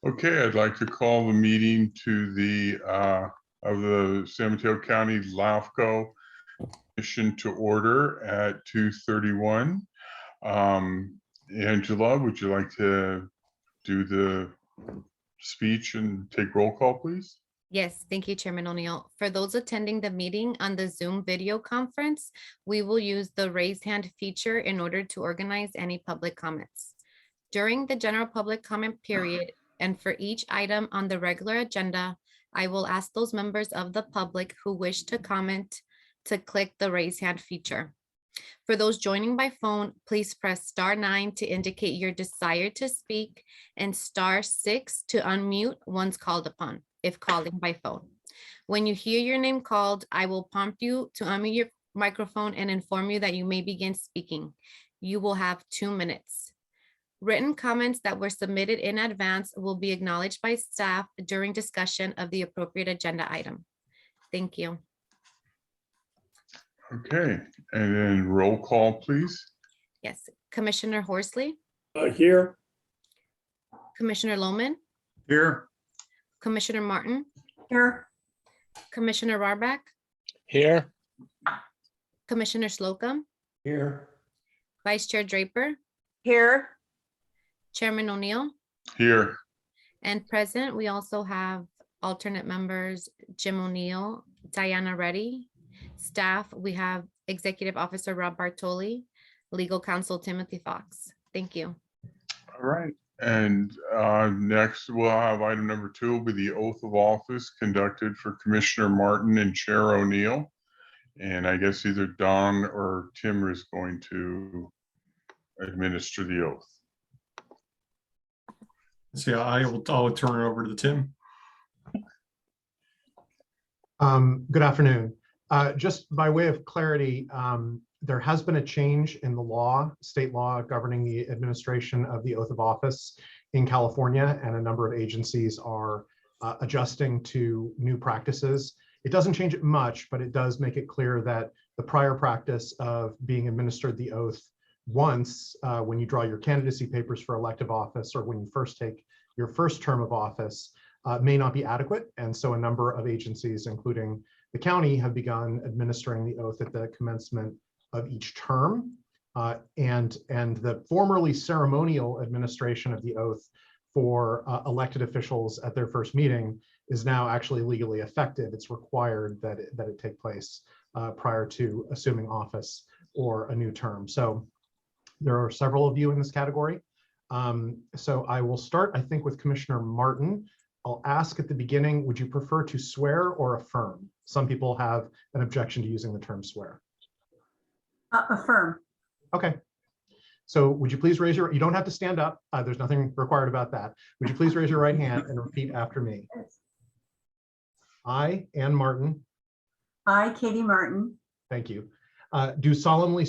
Okay, I'd like to call the meeting to the of the San Mateo County LAFCo Mission to order at 2:31. Angela, would you like to do the speech and take roll call, please? Yes, thank you, Chairman O'Neill. For those attending the meeting on the Zoom video conference, we will use the raise hand feature in order to organize any public comments. During the general public comment period, and for each item on the regular agenda, I will ask those members of the public who wish to comment to click the raise hand feature. For those joining by phone, please press *9 to indicate your desire to speak and *6 to unmute once called upon, if calling by phone. When you hear your name called, I will prompt you to unmute your microphone and inform you that you may begin speaking. You will have 2 minutes. Written comments that were submitted in advance will be acknowledged by staff during discussion of the appropriate agenda item. Thank you. Okay, and then roll call, please. Yes, Commissioner Horsley, Here. Commissioner Lohman, Here. Commissioner Martin, Here. Commissioner Rarback, Here. Commissioner Slocum, Here. Vice Chair Draper, Here. Chairman O'Neill, Here. and present, we also have alternate members, Jim O'Neill, Diana Reddy. Staff, we have Executive Officer Rob Bartoli, Legal Counsel Timothy Fox. Thank you. All right, and next we'll have item number 2 will be the oath of office conducted for Commissioner Martin and Chair O'Neill. And I guess either Don or Tim is going to administer the oath. So yeah, I'll turn it over to Tim. Good afternoon. Just by way of clarity, there has been a change in the law, state law governing the administration of the oath of office in California, and a number of agencies are adjusting to new practices. It doesn't change it much, but it does make it clear that the prior practice of being administered the oath once when you draw your candidacy papers for elective office, or when you first take your first term of office, may not be adequate. And so a number of agencies, including the county, have begun administering the oath at the commencement of each term. And the formerly ceremonial administration of the oath for elected officials at their first meeting is now actually legally effective. It's required that it take place prior to assuming office or a new term. So there are several of you in this category. So I will start, I think, with Commissioner Martin. I'll ask at the beginning, would you prefer to swear or affirm? Some people have an objection to using the term swear. Affirm. Okay. So would you please raise you don't have to stand up. There's nothing required about that. Would you please raise your right hand and repeat after me? I, Ann Martin. I, Katie Martin. Thank you. Do solemnly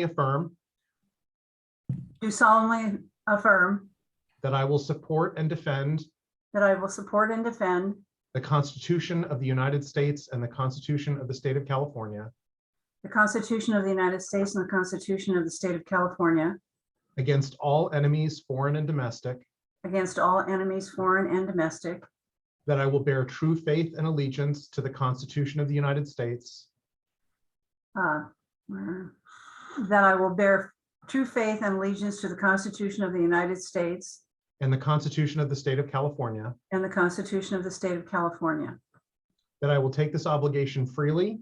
affirm. Do solemnly affirm. That I will support and defend. That I will support and defend. The Constitution of the United States and the Constitution of the State of California. The Constitution of the United States and the Constitution of the State of California. Against all enemies, foreign and domestic. Against all enemies, foreign and domestic. That I will bear true faith and allegiance to the Constitution of the United States. That I will bear true faith and allegiance to the Constitution of the United States. And the Constitution of the State of California. And the Constitution of the State of California. That I will take this obligation freely.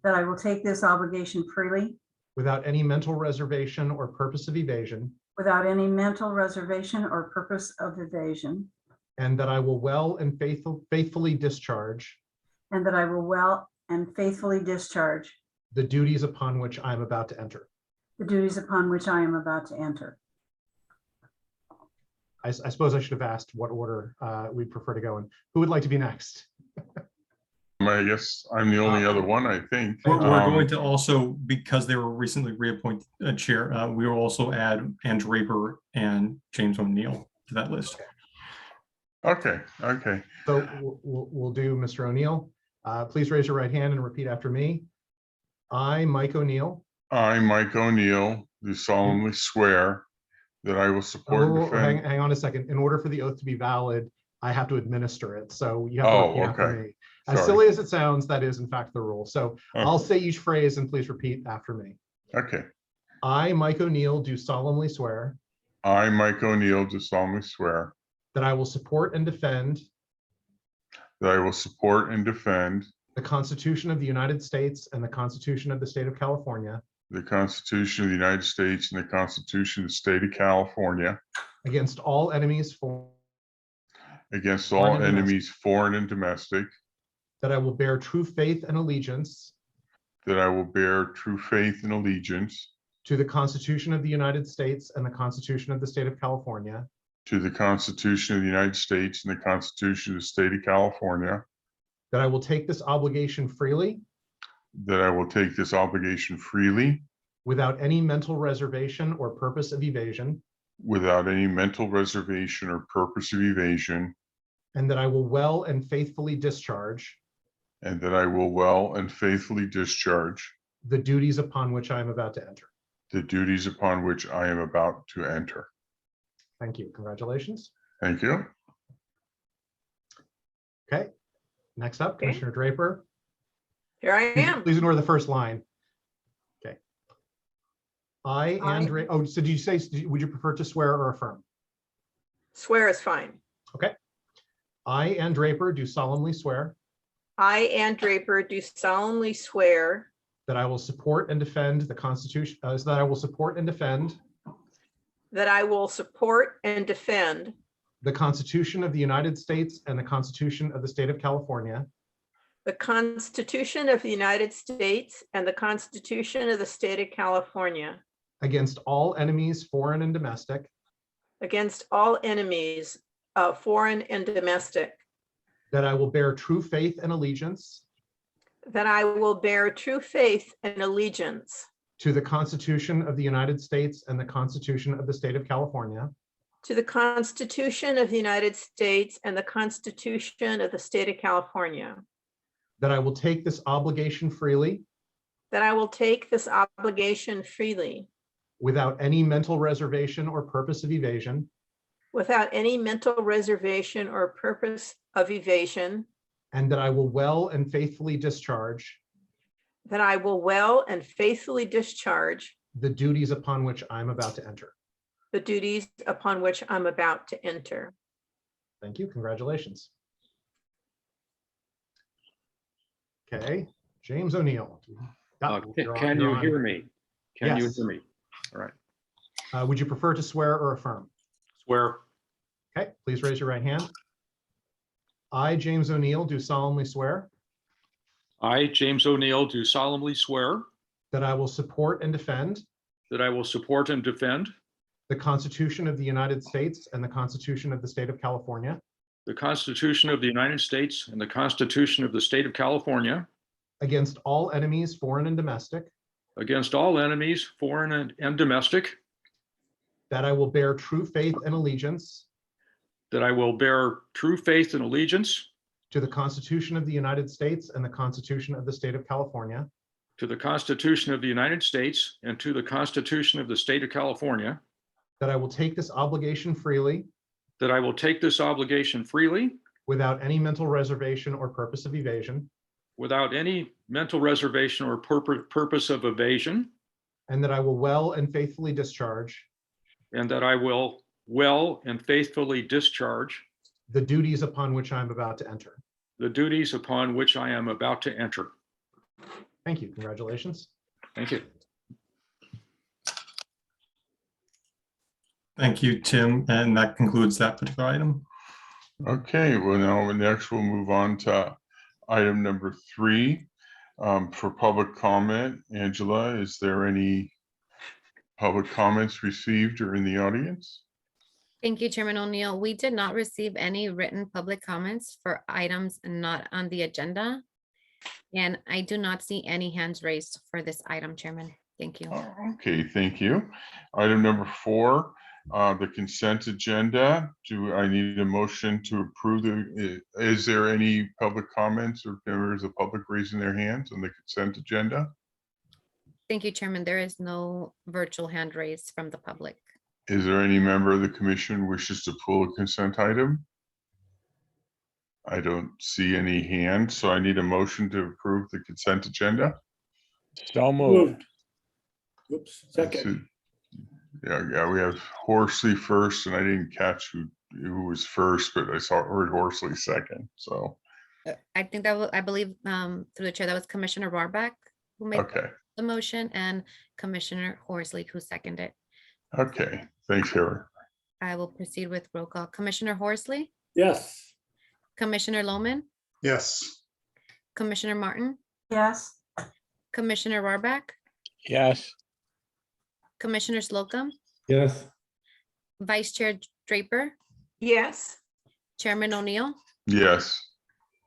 That I will take this obligation freely. Without any mental reservation or purpose of evasion. Without any mental reservation or purpose of evasion. And that I will well and faithfully discharge. And that I will well and faithfully discharge. The duties upon which I am about to enter. The duties upon which I am about to enter. I suppose I should have asked what order we'd prefer to go in. Who would like to be next? I guess I'm the only other one, I think. We're going to also, because they were recently reappointed chair, we will also add Ann Draper and James O'Neill to that list. Okay. So we'll do Mr. O'Neill. Please raise your right hand and repeat after me. I, Mike O'Neill. I, Mike O'Neill, do solemnly swear that I will support and defend. Hang on a second. In order for the oath to be valid, I have to administer it. So you have to Oh, repeat after okay. me. As Sorry. silly as it sounds, that is in fact the rule. So Oh. I'll say each phrase and please repeat after me. Okay. I, Mike O'Neill, do solemnly swear I, Mike O'Neill, do solemnly swear that I will support and defend that I will support and defend the Constitution of the United States and the Constitution of the State of California the Constitution of the United States and the Constitution of the State of California against all enemies, against Foreign all and domestic. enemies, foreign and domestic, that I will bear true faith and allegiance that I will bear true faith and allegiance to the Constitution of the United States and the Constitution of the State of California, to the Constitution of the United States and the Constitution of the State of California, that I will take this obligation freely that I will take this obligation freely without any mental reservation or purpose of evasion, without any mental reservation or purpose of evasion, and that I will well and faithfully discharge and that I will well and faithfully discharge the duties upon which I am about to enter. the duties upon which I am about to enter. Thank you. Congratulations. Thank you. Okay. Next up, Okay. Commissioner Draper. Here I am. Please ignore the first line. Okay. I, I- Ann Draper, oh, so did you say, would you prefer to swear or affirm? Swear is fine. I, Ann Draper, do solemnly swear I, Ann Draper, do solemnly swear that I will support and defend the Constitution, that I will support and defend that I will support and defend the Constitution of the United States and the Constitution of the State of California the Constitution of the United States and the Constitution of the State of California against all enemies, foreign and domestic, against all enemies, foreign and domestic, that I will bear true faith and allegiance that I will bear true faith and allegiance to the Constitution of the United States and the Constitution of the State of California, to the Constitution of the United States and the Constitution of the State of California, that I will take this obligation freely that I will take this obligation freely without any mental reservation or purpose of evasion, without any mental reservation or purpose of evasion, and that I will well and faithfully discharge that I will well and faithfully discharge the duties upon which I'm about to enter. the duties upon which I'm about to enter. Thank you. Congratulations. Okay, James O'Neill. Can you hear me? Can you Yes. hear me? All right. Would you prefer to swear or affirm? Swear. Okay, please raise your right hand. I, James O'Neill, do solemnly swear I, James O'Neill, do solemnly swear that I will support and defend that I will support and defend the Constitution of the United States and the Constitution of the State of California the Constitution of the United States and the Constitution of the State of California against all enemies, foreign and domestic, against all enemies, foreign and domestic, that I will bear true faith and allegiance that I will bear true faith and allegiance to the Constitution of the United States and the Constitution of the State of California, to the Constitution of the United States and to the Constitution of the State of California, that I will take this obligation freely that I will take this obligation freely without any mental reservation or purpose of evasion, without any mental reservation or purpose of evasion, and that I will well and faithfully discharge and that I will well and faithfully discharge the duties upon which I'm about to enter. the duties upon which I am about to enter. Thank you. Congratulations. Thank you. Thank you, Tim. And that concludes that particular item. Okay, well, now next we'll move on to item number 3 for public comment. Angela, is there any public comments received or in the audience? Thank you, Chairman O'Neill. We did not receive any written public comments for items not on the agenda. And I do not see any hands raised for this item, Chairman. Thank you. Okay, thank you. Item number 4, the consent agenda. Do I need a motion to approve is there any public comments or members of the public raising their hands on the consent agenda? Thank you, Chairman. There is no virtual hand raised from the public. Is there any member of the commission wishes to pull a consent item? I don't see any hands, so I need a motion to approve the consent agenda. So moved. Oops, Let's second. see. Yeah, we have Horsley first, and I didn't catch who was first, but I heard Horsley second, so, I think that was, I believe, through the chair, that was Commissioner Rohrbach who made okay, the motion and Commissioner Horsley who seconded. okay. Thanks, Harry. I will proceed with roll call. Commissioner Horsley, Yes. Commissioner Loman, Yes. Commissioner Martin, yes, Commissioner Rohrbach, Yes. Commissioner Slocum, Yes. Vice Chair Draper, Yes. Chairman O'Neill. Yes,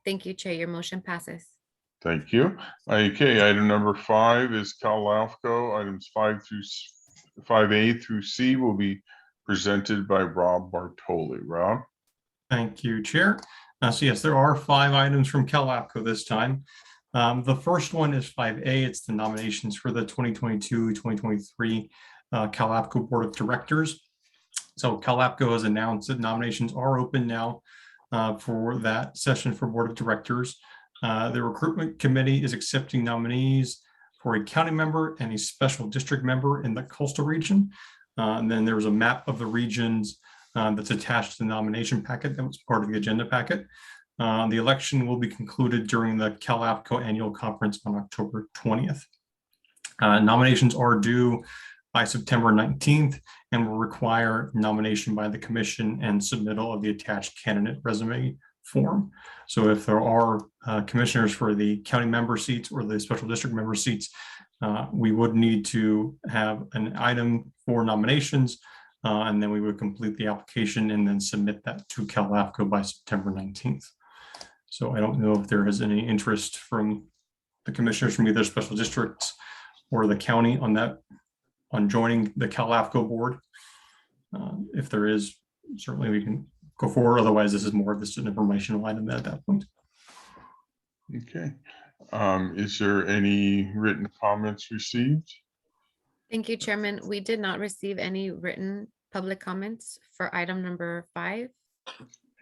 Thank you, Chair. Your motion passes. thank you. Okay, item number 5 is LAFCo. Items 5A through C will be presented by Rob Bartoli. Rob? Thank you, Chair. So yes, there are 5 items from LAFCo this time. The first one is 5A. It's the nominations for the 2022-2023 LAFCo Board of Directors. So LAFCo has announced that nominations are open now for that session for Board of Directors. The recruitment committee is accepting nominees for a county member and a special district member in the coastal region. And then there's a map of the regions that's attached to the nomination packet that was part of the agenda packet. The election will be concluded during the LAFCo annual conference on October 20th. Nominations are due by September 19th and will require nomination by the commission and submittal of the attached candidate resume form. So if there are commissioners for the county member seats or the special district member seats, we would need to have an item for nominations, and then we would complete the application and then submit that to LAFCo by September 19th. So I don't know if there is any interest from the commissioners from either special districts or the county on joining the LAFCo board. If there is, certainly we can go forward. Otherwise, this is more of just an informational item at that point. Okay. Is there any written comments received? Thank you, Chairman. We did not receive any written public comments for item number 5.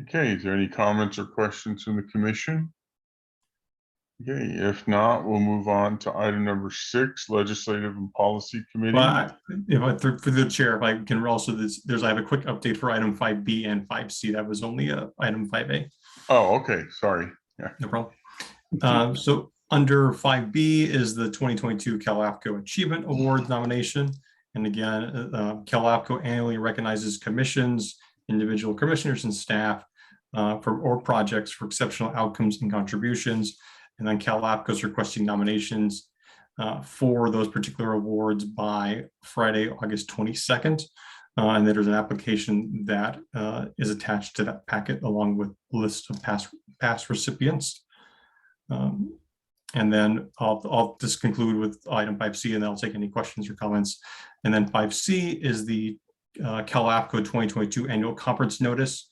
Okay, is there any comments or questions from the commission? Okay, if not, we'll move on to item number 6, Legislative and Policy Committee. But for the chair, if I can also, I have a quick update for item 5B and 5C. That was only item 5A. Oh, okay, sorry. Yeah. No problem. So under 5B is the 2022 LAFCo Achievement Awards nomination. And again, LAFCo annually recognizes commissions, individual commissioners and staff or projects for exceptional outcomes and contributions. And then LAFCO is requesting nominations for those particular awards by Friday, August 22nd. And then there's an application that is attached to that packet along with a list of past recipients. And then I'll just conclude with item 5C, and then I'll take any questions or comments. And then 5C is the LAFCo 2022 annual conference notice.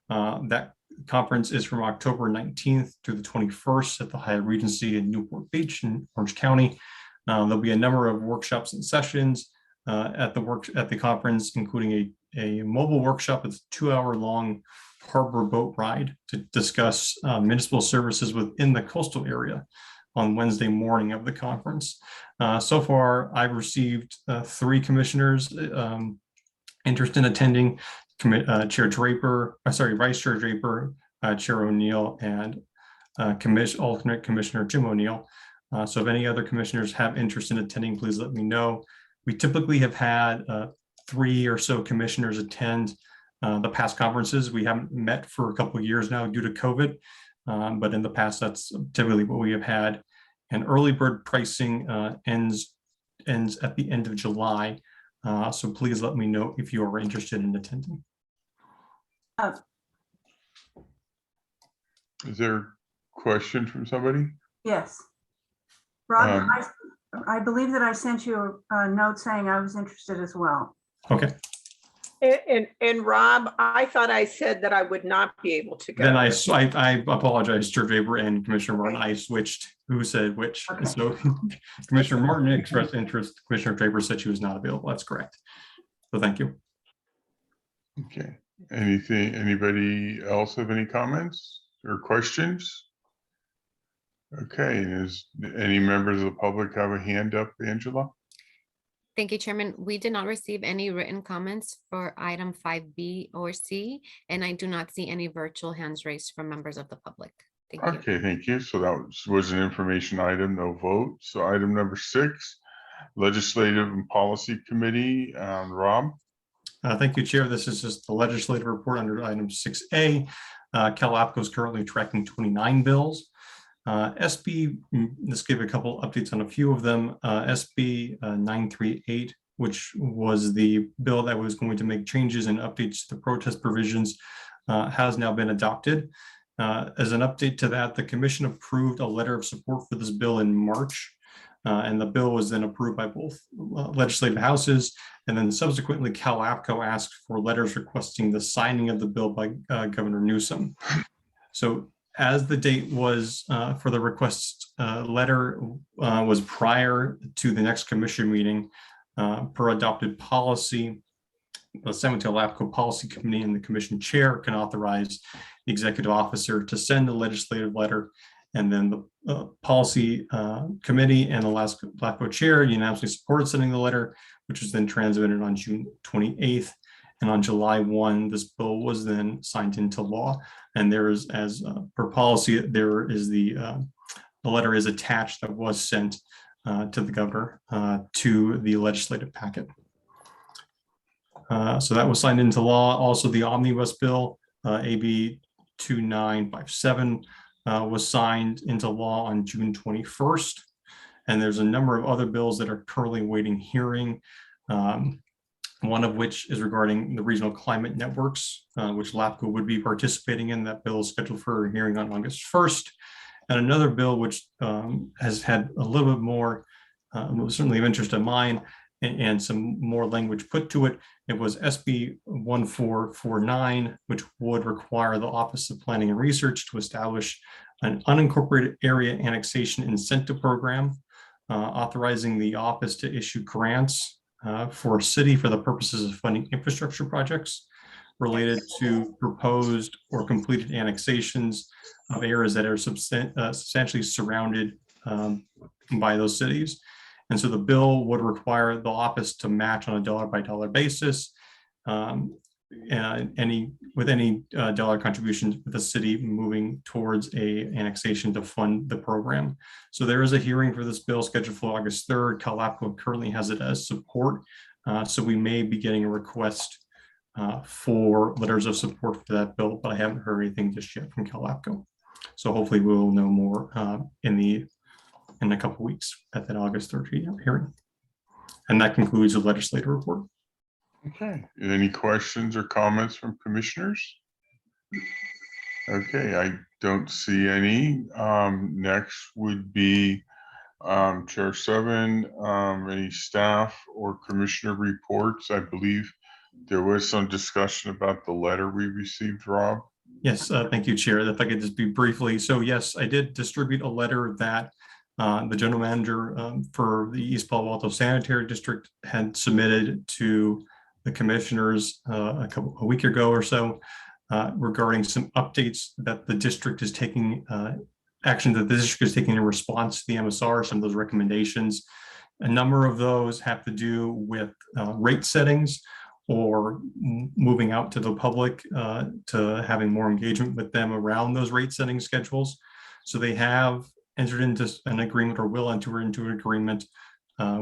That conference is from October 19th through the 21st at the Hyatt Regency in Newport Beach in Orange County. There'll be a number of workshops and sessions at the conference, including a mobile workshop. It's a 2-hour-long harbor boat ride to discuss municipal services within the coastal area on Wednesday morning of the conference. So far, I've received 3 commissioners interested in attending: Vice Chair Draper, Chair O'Neill, and alternate Commissioner Jim O'Neill. So if any other commissioners have interest in attending, please let me know. We typically have had 3 or so commissioners attend the past conferences. We haven't met for a couple of years now due to COVID, but in the past, that's typically what we have had. And early bird pricing ends at the end of July. So please let me know if you are interested in attending. Is there a question from somebody? yes. Rob, I believe that I sent you a note saying I was interested as well. Okay, And Rob, I thought I said that I would not be able to go. then I apologize, Chair Draper and Commissioner Martin. I switched who said which. Okay. So Commissioner Martin expressed interest. Commissioner Draper said she was not available. That's correct. So thank you. Okay, anybody else have any comments or questions? Okay, is any members of the public have a hand up, Angela? Thank you, Chairman. We did not receive any written comments for item 5B or C, and I do not see any virtual hands raised from members of the public. Thank you. Okay, thank you. So that was an information item, no vote. So item number 6, Legislative and Policy Committee, Rob. Thank you, Chair. This is just the legislative report under item 6A. CalAPCO is currently tracking 29 bills. SB, let's give a couple updates on a few of them. SB 938, which was the bill that was going to make changes and updates to the protest provisions, has now been adopted. As an update to that, the commission approved a letter of support for this bill in March. And the bill was then approved by both legislative houses. And then subsequently, CalAPCO asked for letters requesting the signing of the bill by Governor Newsom. So as the date was for the request letter was prior to the next commission meeting, per adopted policy, the San Mateo LAFCo Policy Committee and the commission chair can authorize the executive officer to send a legislative letter, and then the policy committee and the LAFCo chair unanimously supported sending the letter, which was then transmitted on June 28th. And on July 1, this bill was then signed into law. And there is, as per policy, there is the letter is attached that was sent to the governor to the legislative packet. So that was signed into law. Also, the omnibus bill, AB 2957, was signed into law on June 21st. And there's a number of other bills that are currently waiting hearing. One of which is regarding the regional climate networks, which LAFCO would be participating in. That bill is scheduled for a hearing on August 1st. And another bill which has had a little bit more, certainly of interest of mine, and some more language put to it. It was SB 1449, which would require the Office of Planning and Research to establish an unincorporated area annexation incentive program, authorizing the office to issue grants for a city for the purposes of funding infrastructure projects related to proposed or completed annexations of areas that are substantially surrounded by those cities. And so the bill would require the office to match on a dollar-by-dollar basis any dollar contributions with the city moving towards a annexation to fund the program. So there is a hearing for this bill scheduled for August 3rd. CalAPCO currently has it as support. So we may be getting a request for letters of support for that bill, but I haven't heard anything just yet from CalAPCO. So hopefully we will know more in a couple of weeks at that August 3rd hearing. And that concludes the legislative report. Okay, any questions or comments from commissioners? Okay, I don't see any. Next would be Chair 7, any staff or commissioner reports. I believe there was some discussion about the letter we received, Rob. Yes, thank you, Chair. If I could just be briefly. So yes, I did distribute a letter that the general manager for the East Palo Alto Sanitary District had submitted to the commissioners a week ago or so regarding some updates that the district is taking, action that the district is taking in response to the MSR, some of those recommendations. A number of those have to do with rate settings or moving out to the public to having more engagement with them around those rate setting schedules. So they have entered into an agreement or will enter into an agreement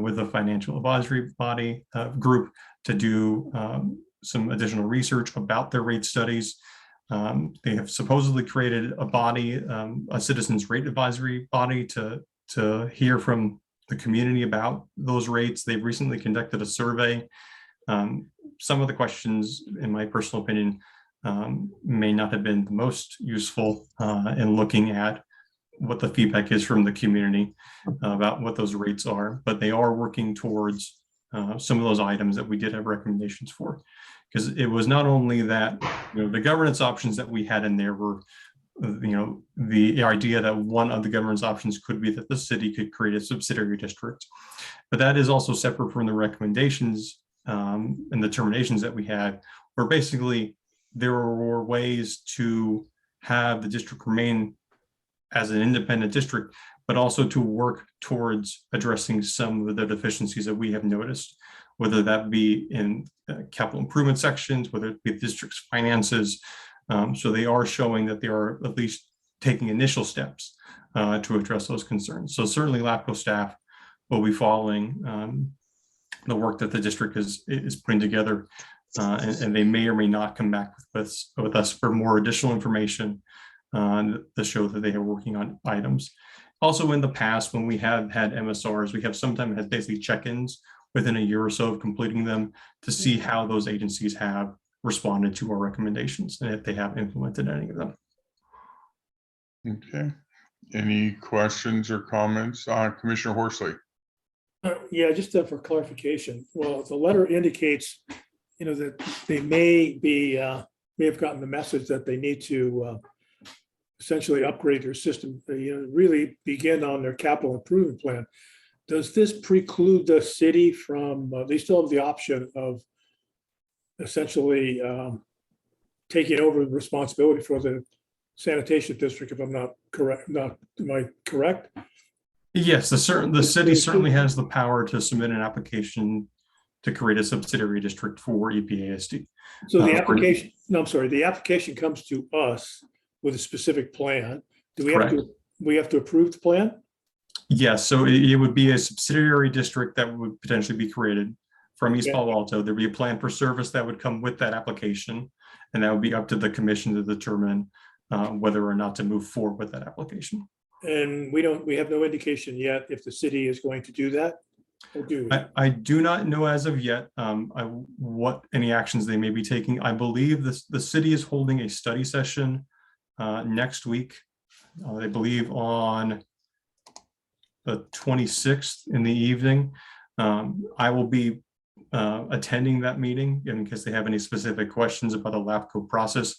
with a financial advisory body group to do some additional research about their rate studies. They have supposedly created a body, a citizens rate advisory body to hear from the community about those rates. They've recently conducted a survey. Some of the questions, in my personal opinion, may not have been the most useful in looking at what the feedback is from the community about what those rates are, but they are working towards some of those items that we did have recommendations for. Because it was not only that, the governance options that we had in there were, the idea that one of the governance options could be that the city could create a subsidiary district, but that is also separate from the recommendations and determinations that we had, where basically there were ways to have the district remain as an independent district, but also to work towards addressing some of the deficiencies that we have noticed, whether that be in capital improvement sections, whether it be the district's finances. So they are showing that they are at least taking initial steps to address those concerns. So certainly LAFCo staff will be following the work that the district is putting together, and they may or may not come back with us for more additional information to show that they are working on items. Also, in the past, when we have had MSRs, we have sometimes had basically check-ins within a year or so of completing them to see how those agencies have responded to our recommendations and if they have implemented any of them. Okay. Any questions or comments? Commissioner Horsley? Yeah, just for clarification. Well, the letter indicates, that they may have gotten the message that they need to essentially upgrade their system, really begin on their capital improvement plan. Does this preclude the city from, they still have the option of essentially taking over the responsibility for the sanitation district, if I'm not correct, am I correct? Yes, the city certainly has the power to submit an application to create a subsidiary district for EPASD. So the application, no, I'm sorry, the application comes to us with a specific plan. Do we have to approve the plan? Yes, so it would be a subsidiary district that would potentially be created from East Palo Alto. There'd be a plan for service that would come with that application, and that would be up to the commission to determine whether or not to move forward with that application. And we have no indication yet if the city is going to do that, or do we? I do not know as of yet what any actions they may be taking. I believe the city is holding a study session next week, I believe on the 26th in the evening. I will be attending that meeting in case they have any specific questions about the LAFCo process.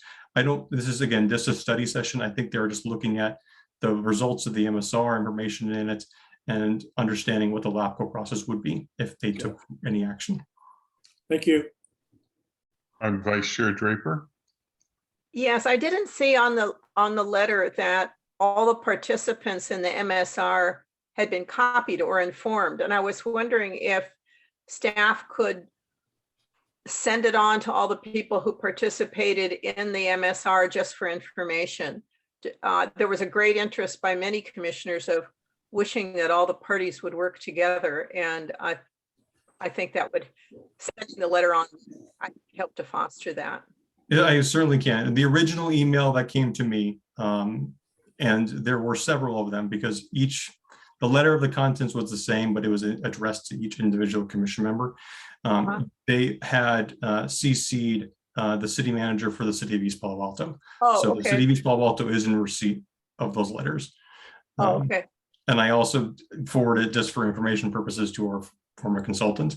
This is again, just a study session. I think they're just looking at the results of the MSR information in it and understanding what the LAFCo process would be if they took any action. Thank you. Vice Chair Draper? Yes, I didn't see on the letter that all the participants in the MSR had been copied or informed. And I was wondering if staff could send it on to all the people who participated in the MSR just for information. There was a great interest by many commissioners of wishing that all the parties would work together. And I think that would, sending the letter on, I help to foster that. Yeah, I certainly can. The original email that came to me, and there were several of them because the letter of the contents was the same, but it was addressed to each individual commission member. They had CC'd the city manager for the city of East Palo Alto. So the city of East Palo Alto is in receipt of those letters. Okay. And I also forwarded, just for information purposes, to our former consultant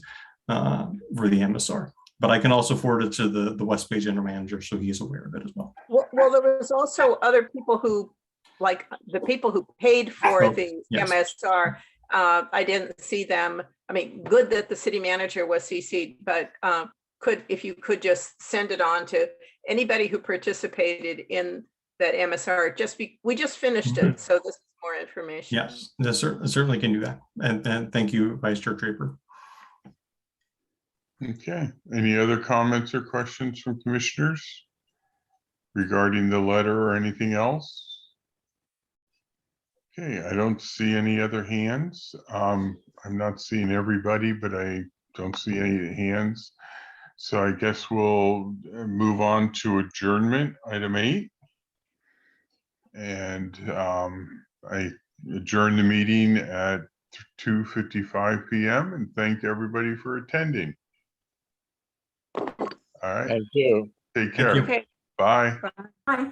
for the MSR. But I can also forward it to the West Bay general manager, so he's aware of it as well. Well, there was also other people who, like the people who paid for the MSR. I didn't see them. I mean, good that the city manager was CC'd, but if you could just send it on to anybody who participated in that MSR. We just finished it, so this is more information. Yes, certainly can do that. And thank you, Vice Chair Draper. Okay. Any other comments or questions from commissioners regarding the letter or anything else? Okay, I don't see any other hands. I'm not seeing everybody, but I don't see any hands. So I guess we'll move on to adjournment, item 8. And I adjourn the meeting at 2:55 p.m. and thank everybody for attending. All right. Thank you. Take care. Okay. Bye. Bye.